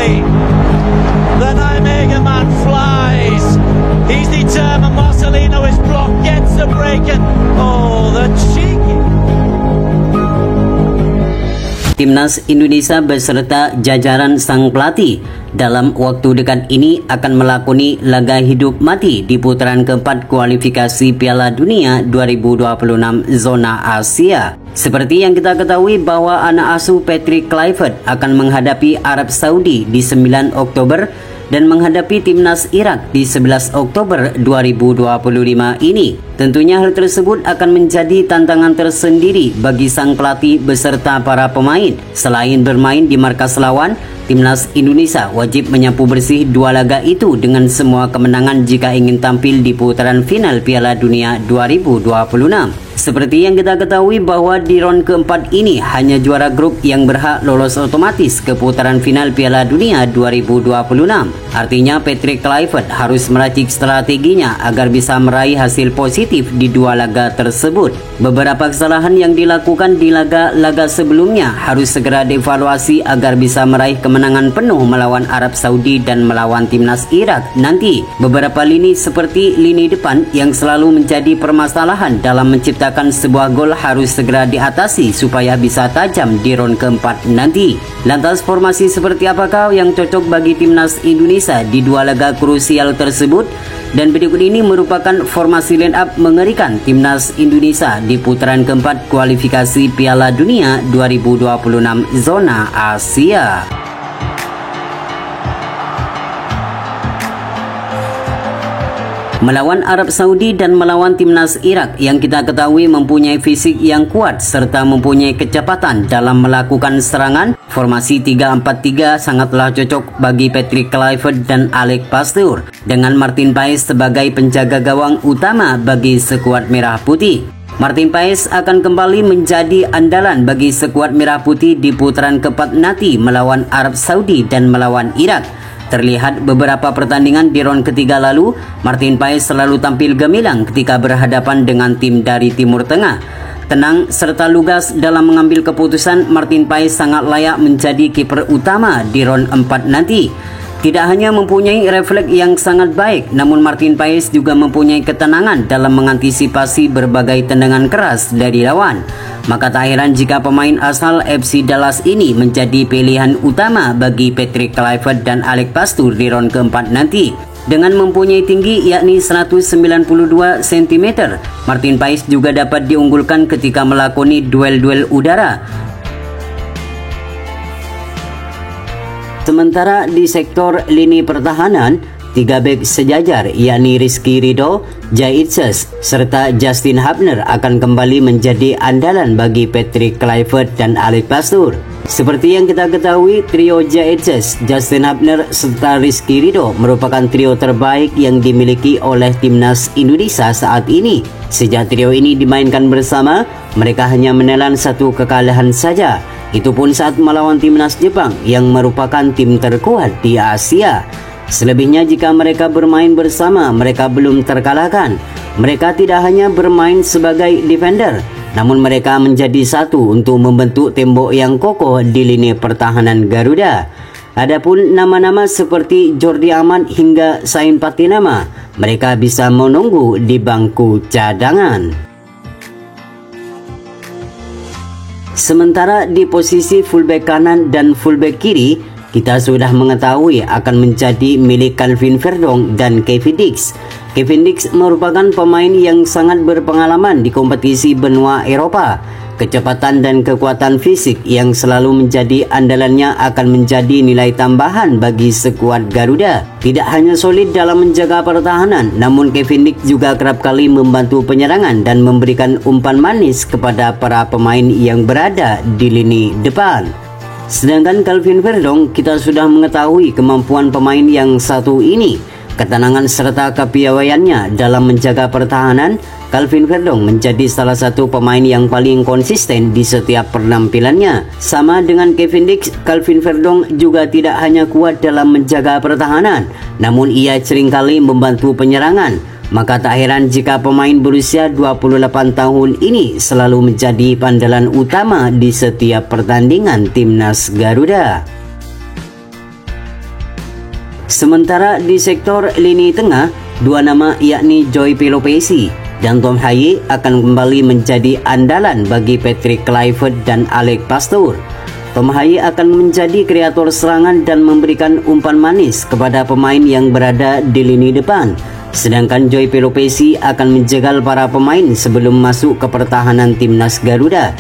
quickly. The Nijmegen man flies. He's determined. Marcelino is blocked, gets the break, and oh, the cheeky. Timnas Indonesia beserta jajaran sang pelatih dalam waktu dekat ini akan melakoni laga hidup mati di putaran keempat kualifikasi Piala Dunia 2026 zona Asia. Seperti yang kita ketahui bahwa anak asuh Patrick Kluivert akan menghadapi Arab Saudi di 9 Oktober dan menghadapi timnas Irak di 11 Oktober 2025 ini. Tentunya hal tersebut akan menjadi tantangan tersendiri bagi sang pelatih beserta para pemain. Selain bermain di markas lawan, timnas Indonesia wajib menyapu bersih dua laga itu dengan semua kemenangan jika ingin tampil di putaran final Piala Dunia 2026. Seperti yang kita ketahui bahwa di round keempat ini hanya juara grup yang berhak lolos otomatis ke putaran final Piala Dunia 2026. Artinya Patrick Kluivert harus meracik strateginya agar bisa meraih hasil positif di dua laga tersebut. Beberapa kesalahan yang dilakukan di laga-laga sebelumnya harus segera dievaluasi agar bisa meraih kemenangan penuh melawan Arab Saudi dan melawan timnas Irak nanti. Beberapa lini seperti lini depan yang selalu menjadi permasalahan dalam menciptakan sebuah gol harus segera diatasi supaya bisa tajam di round keempat nanti. Lantas formasi seperti apakah yang cocok bagi timnas Indonesia di dua laga krusial tersebut? Dan berikut ini merupakan formasi line up mengerikan timnas Indonesia di putaran keempat kualifikasi Piala Dunia 2026 zona Asia. Melawan Arab Saudi dan melawan timnas Irak yang kita ketahui mempunyai fisik yang kuat serta mempunyai kecepatan dalam melakukan serangan, formasi 3-4-3 sangatlah cocok bagi Patrick Kluivert dan Alex Pastoor dengan Martin Paes sebagai penjaga gawang utama bagi skuad Merah Putih. Martin Paes akan kembali menjadi andalan bagi skuad Merah Putih di putaran keempat nanti melawan Arab Saudi dan melawan Irak. Terlihat beberapa pertandingan di round ketiga lalu, Martin Paes selalu tampil gemilang ketika berhadapan dengan tim dari Timur Tengah. Tenang serta lugas dalam mengambil keputusan, Martin Paes sangat layak menjadi kiper utama di round 4 nanti. Tidak hanya mempunyai refleks yang sangat baik, namun Martin Paes juga mempunyai ketenangan dalam mengantisipasi berbagai tendangan keras dari lawan. Maka tak heran jika pemain asal FC Dallas ini menjadi pilihan utama bagi Patrick Kluivert dan Alex Pastoor di round keempat nanti. Dengan mempunyai tinggi yakni 192 cm, Martin Paes juga dapat diunggulkan ketika melakoni duel-duel udara. Sementara di sektor lini pertahanan, tiga bek sejajar yakni Rizky Ridho, Jay Itzes, serta Justin Hubner akan kembali menjadi andalan bagi Patrick Kluivert dan Alex Pastoor. Seperti yang kita ketahui, trio Jay Itzes, Justin Hubner, serta Rizky Ridho merupakan trio terbaik yang dimiliki oleh timnas Indonesia saat ini. Sejak trio ini dimainkan bersama, mereka hanya menelan satu kekalahan saja. Itu pun saat melawan timnas Jepang yang merupakan tim terkuat di Asia. Selebihnya jika mereka bermain bersama, mereka belum terkalahkan. Mereka tidak hanya bermain sebagai defender, namun mereka menjadi satu untuk membentuk tembok yang kokoh di lini pertahanan Garuda. Adapun nama-nama seperti Jordi Amat hingga Sain Patinama, mereka bisa menunggu di bangku cadangan. Sementara di posisi fullback kanan dan fullback kiri, kita sudah mengetahui akan menjadi milik Calvin Verdong dan Kevin Dix. Kevin Dix merupakan pemain yang sangat berpengalaman di kompetisi benua Eropa. Kecepatan dan kekuatan fisik yang selalu menjadi andalannya akan menjadi nilai tambahan bagi skuad Garuda. Tidak hanya solid dalam menjaga pertahanan, namun Kevin Dix juga kerap kali membantu penyerangan dan memberikan umpan manis kepada para pemain yang berada di lini depan. Sedangkan Calvin Verdong, kita sudah mengetahui kemampuan pemain yang satu ini. Ketenangan serta kepiawaiannya dalam menjaga pertahanan, Calvin Verdong menjadi salah satu pemain yang paling konsisten di setiap penampilannya. Sama dengan Kevin Dix, Calvin Verdong juga tidak hanya kuat dalam menjaga pertahanan, namun ia seringkali membantu penyerangan. Maka tak heran jika pemain berusia 28 tahun ini selalu menjadi andalan utama di setiap pertandingan timnas Garuda. Sementara di sektor lini tengah, dua nama yakni Joy Pelopesi dan Tom Haye akan kembali menjadi andalan bagi Patrick Kluivert dan Alex Pastoor. Tom Haye akan menjadi kreator serangan dan memberikan umpan manis kepada pemain yang berada di lini depan. Sedangkan Joy Pelopesi akan menjegal para pemain sebelum masuk ke pertahanan timnas Garuda.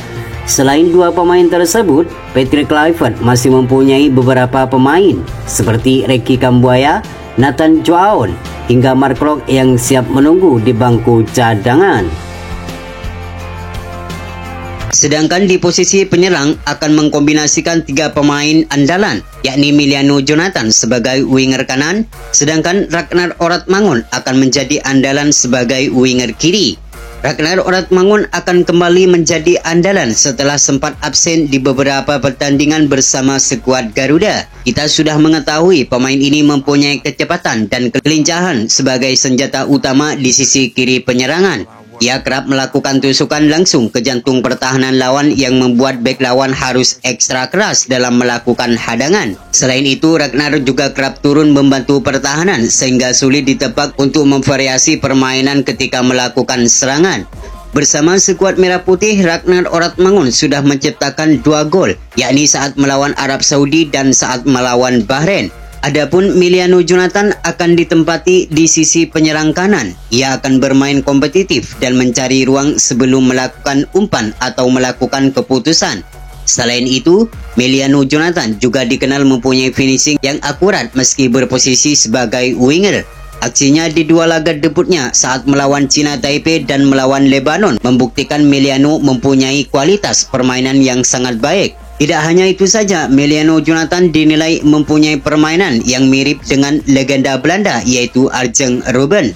Selain dua pemain tersebut, Patrick Kluivert masih mempunyai beberapa pemain seperti Ricky Kambuaya, Nathan Joaon, hingga Mark Locke yang siap menunggu di bangku cadangan. Sedangkan di posisi penyerang akan mengkombinasikan tiga pemain andalan, yakni Emiliano Jonathan sebagai winger kanan, sedangkan Ragnar Oratmangun akan menjadi andalan sebagai winger kiri. Ragnar Oratmangun akan kembali menjadi andalan setelah sempat absen di beberapa pertandingan bersama skuad Garuda. Kita sudah mengetahui pemain ini mempunyai kecepatan dan kelincahan sebagai senjata utama di sisi kiri penyerangan. Ia kerap melakukan tusukan langsung ke jantung pertahanan lawan yang membuat bek lawan harus ekstra keras dalam melakukan hadangan. Selain itu, Ragnar juga kerap turun membantu pertahanan sehingga sulit ditebak untuk memvariasi permainan ketika melakukan serangan. Bersama skuad Merah Putih, Ragnar Oratmangun sudah menciptakan 2 gol, yakni saat melawan Arab Saudi dan saat melawan Bahrain. Adapun Emiliano Jonathan akan ditempati di sisi penyerang kanan. Ia akan bermain kompetitif dan mencari ruang sebelum melakukan umpan atau melakukan keputusan. Selain itu, Emiliano Jonathan juga dikenal mempunyai finishing yang akurat meski berposisi sebagai winger. Aksinya di 2 laga debutnya saat melawan China Taipei dan melawan Lebanon membuktikan Emiliano mempunyai kualitas permainan yang sangat baik. Tidak hanya itu saja, Emiliano Jonathan dinilai mempunyai permainan yang mirip dengan legenda Belanda yaitu Arjen Robben.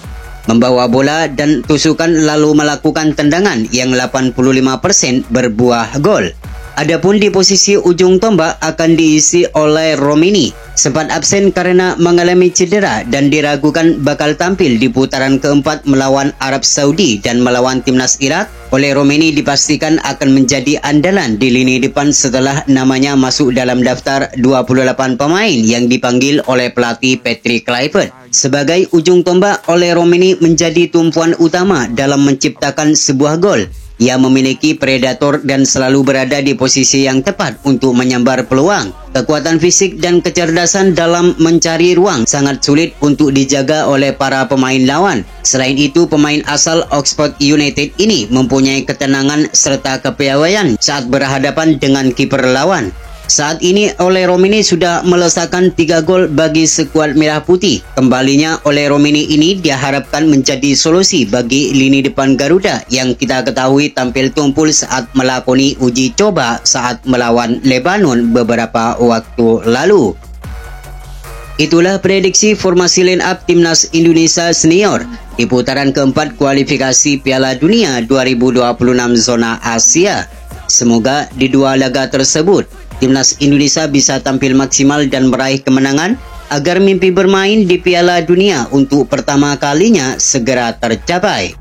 Membawa bola dan tusukan lalu melakukan tendangan yang 85% berbuah gol. Adapun di posisi ujung tombak akan diisi oleh Romini. Sempat absen karena mengalami cedera dan diragukan bakal tampil di putaran keempat melawan Arab Saudi dan melawan timnas Irak. Oleh Romini dipastikan akan menjadi andalan di lini depan setelah namanya masuk dalam daftar 28 pemain yang dipanggil oleh pelatih Patrick Kluivert. Sebagai ujung tombak, oleh Romini menjadi tumpuan utama dalam menciptakan sebuah gol. Ia memiliki predator dan selalu berada di posisi yang tepat untuk menyambar peluang. Kekuatan fisik dan kecerdasan dalam mencari ruang sangat sulit untuk dijaga oleh para pemain lawan. Selain itu, pemain asal Oxford United ini mempunyai ketenangan serta kepiawaian saat berhadapan dengan kiper lawan. Saat ini oleh Romini sudah melesakkan 3 gol bagi skuad Merah Putih. Kembalinya oleh Romini ini diharapkan menjadi solusi bagi lini depan Garuda yang kita ketahui tampil tumpul saat melakoni uji coba saat melawan Lebanon beberapa waktu lalu. Itulah prediksi formasi line up timnas Indonesia senior di putaran keempat kualifikasi Piala Dunia 2026 zona Asia. Semoga di 2 laga tersebut timnas Indonesia bisa tampil maksimal dan meraih kemenangan agar mimpi bermain di Piala Dunia untuk pertama kalinya segera tercapai.